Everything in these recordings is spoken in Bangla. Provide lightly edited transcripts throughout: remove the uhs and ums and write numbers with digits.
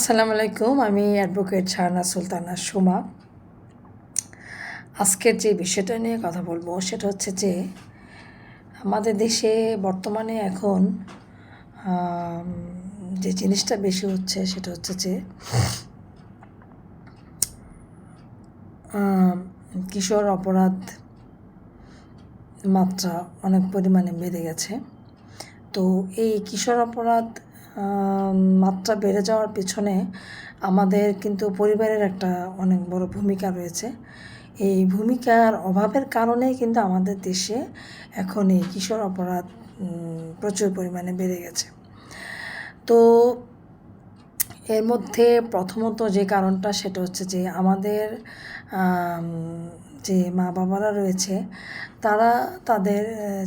আসসালামু আলাইকুম। আমি অ্যাডভোকেট শাহানা সুলতানা সুমা। আজকের যে বিষয়টা নিয়ে কথা বলবো সেটা হচ্ছে যে আমাদের দেশে বর্তমানে এখন যে জিনিসটা বেশি হচ্ছে সেটা হচ্ছে যে কিশোর অপরাধ মাত্রা অনেক পরিমাণে বেড়ে গেছে। তো এই কিশোর অপরাধ মাত্রা বেড়ে যাওয়ার পিছনে আমাদের কিন্তু পরিবারের একটা অনেক বড় ভূমিকা রয়েছে। এই ভূমিকার অভাবের কারণেই কিন্তু আমাদের দেশে এখন এই কিশোর অপরাধ প্রচুর পরিমাণে বেড়ে গেছে। তো এর মধ্যে প্রথমত যে কারণটা সেটা হচ্ছে যে আমাদের যে মা বাবারা রয়েছে তারা তাদের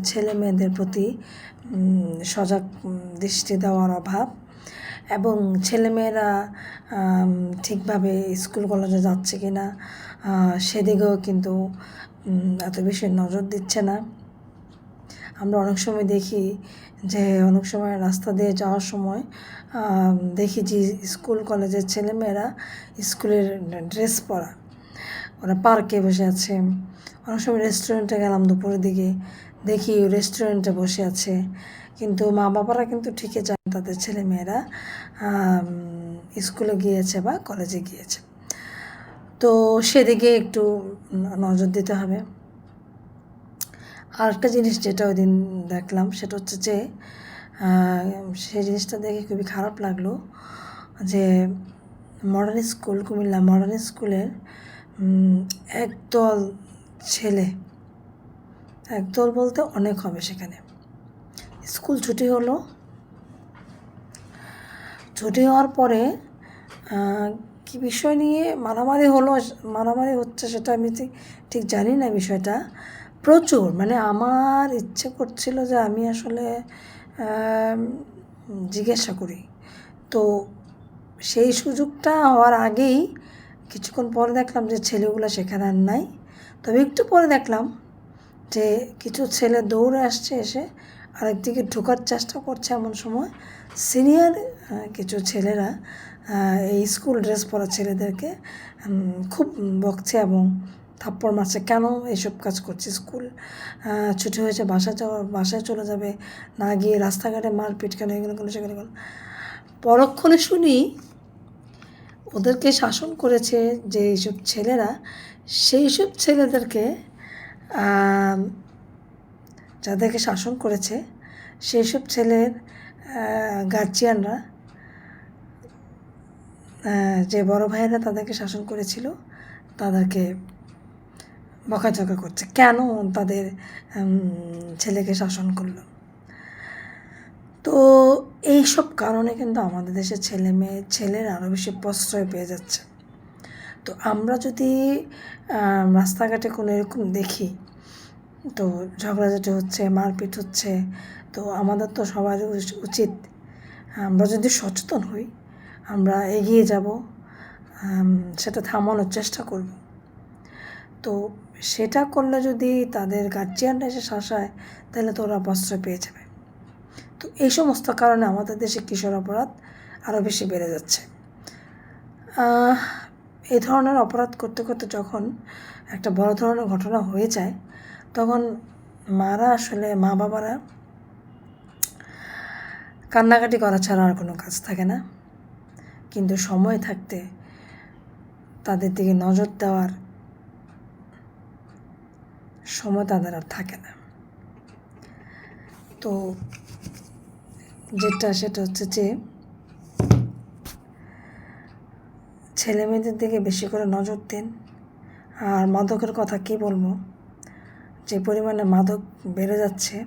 ছেলে মেয়েদের প্রতি সজাগ দৃষ্টি দেওয়ার অভাব, এবং ছেলেমেয়েরা ঠিকভাবে স্কুল কলেজে যাচ্ছে কি না সেদিকেও কিন্তু এত বেশি নজর দিচ্ছে না। আমরা অনেক সময় দেখি যে অনেক সময় রাস্তা দিয়ে যাওয়ার সময় দেখি যে স্কুল কলেজের ছেলেমেয়েরা স্কুলের ড্রেস পরা ওরা পার্কে বসে আছে। অনেক সময় রেস্টুরেন্টে গেলাম দুপুরের দিকে, দেখি রেস্টুরেন্টে বসে আছে, কিন্তু মা বাবারা কিন্তু ঠিকই জানেন তাদের ছেলেমেয়েরা স্কুলে গিয়েছে বা কলেজে গিয়েছে। তো সেদিকে একটু নজর দিতে হবে। আরেকটা জিনিস যেটা ওই দিন দেখলাম সেটা হচ্ছে যে সেই জিনিসটা দেখে খুবই খারাপ লাগলো যে মডার্ন স্কুল, কুমিল্লা মডার্ন স্কুলের একদল ছেলে, একদল বলতে অনেক হবে, সেখানে স্কুল ছুটি হলো, ছুটি হওয়ার পরে কি বিষয় নিয়ে মারামারি হচ্ছে সেটা আমি ঠিক জানি না বিষয়টা। প্রচুর, মানে আমার ইচ্ছে করছিল যে আমি আসলে জিজ্ঞাসা করি। তো সেই সুযোগটা হওয়ার আগেই কিছুক্ষণ পরে দেখলাম যে ছেলেগুলো সেখানে আর নাই। তবে একটু পরে দেখলাম যে কিছু ছেলে দৌড়ে আসছে, এসে আরেকদিকে ঢোকার চেষ্টা করছে। এমন সময় সিনিয়র কিছু ছেলেরা এই স্কুল ড্রেস পরা ছেলেদেরকে খুব বকছে এবং থাপ্পড় মারছে, কেন এইসব কাজ করছে, স্কুল ছুটি হয়েছে, বাসায় চলে যাবে, না গিয়ে রাস্তাঘাটে মারপিট কেন, এগুলো কোনো সেখানে কোনো। পরক্ষণে শুনি ওদেরকে শাসন করেছে যে এইসব ছেলেরা, সেই সব ছেলেদেরকে যাদেরকে শাসন করেছে সেই সব ছেলের গার্জিয়ানরা, যে বড় ভাইয়েরা তাদেরকে শাসন করেছিল, তাদেরকে বকাঝকা করছে, কেন তাদের ছেলেকে শাসন করলো। তো এইসব কারণে কিন্তু আমাদের দেশের ছেলেরা আরও বেশি প্রশ্রয় পেয়ে যাচ্ছে। তো আমরা যদি রাস্তাঘাটে কোনো এরকম দেখি, তো ঝগড়াঝাটি হচ্ছে, মারপিট হচ্ছে, তো আমাদের তো সবার উচিত আমরা যদি সচেতন হই, আমরা এগিয়ে যাব, সেটা থামানোর চেষ্টা করব। তো সেটা করলে যদি তাদের গার্জিয়ানরা এসে শাসায়, তাহলে তো ওরা প্রশ্রয় পেয়ে যাবে। তো এই সমস্ত কারণে আমাদের দেশে কিশোর অপরাধ আরও বেশি বেড়ে যাচ্ছে। এই ধরনের অপরাধ করতে করতে যখন একটা বড় ধরনের ঘটনা হয়ে যায়, তখন মা বাবারা কান্নাকাটি করা ছাড়া আর কোনো কাজ থাকে না। কিন্তু সময় থাকতে তাদের দিকে নজর দেওয়ার সময় তাদের আর থাকে না। তো সেটা হচ্ছে যে ছেলে মেয়েদের দিকে বেশি করে নজর দিন। আর মাদকের কথা কী বলবো, যে পরিমাণে মাদক বেড়ে যাচ্ছে,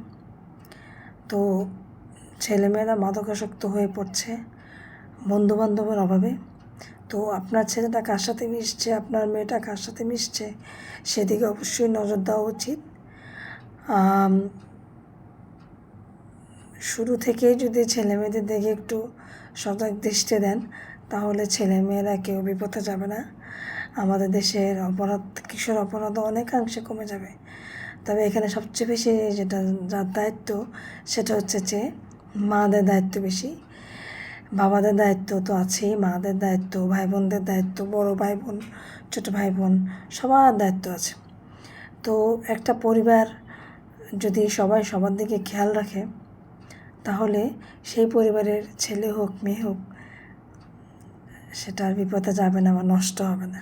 তো ছেলেমেয়েরা মাদকাসক্ত হয়ে পড়ছে বন্ধুবান্ধবের অভাবে। তো আপনার ছেলেটা কার সাথে মিশছে, আপনার মেয়েটা কার সাথে মিশছে, সেদিকে অবশ্যই নজর দেওয়া উচিত। শুরু থেকেই যদি ছেলেমেয়েদের দিকে একটু সজাগ দৃষ্টি দেন, তাহলে ছেলেমেয়েরা কেউ বিপথে যাবে না। আমাদের দেশের কিশোর অপরাধ অনেকাংশে কমে যাবে। তবে এখানে সবচেয়ে বেশি যার দায়িত্ব সেটা হচ্ছে যে মাদের দায়িত্ব বেশি। বাবাদের দায়িত্ব তো আছেই, মাদের দায়িত্ব, ভাই বোনদের দায়িত্ব, বড় ভাই বোন, ছোটো ভাই বোন, সবার দায়িত্ব আছে। তো একটা পরিবার যদি সবাই সবার দিকে খেয়াল রাখে, তাহলে সেই পরিবারের ছেলে হোক মেয়ে হোক, সেটা আর বিপদে যাবে না বা নষ্ট হবে না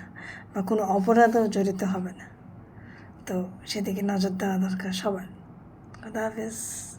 বা কোনো অপরাধেও জড়িত হবে না। তো সেদিকে নজর দেওয়া দরকার সবার। খোদা হাফেজ।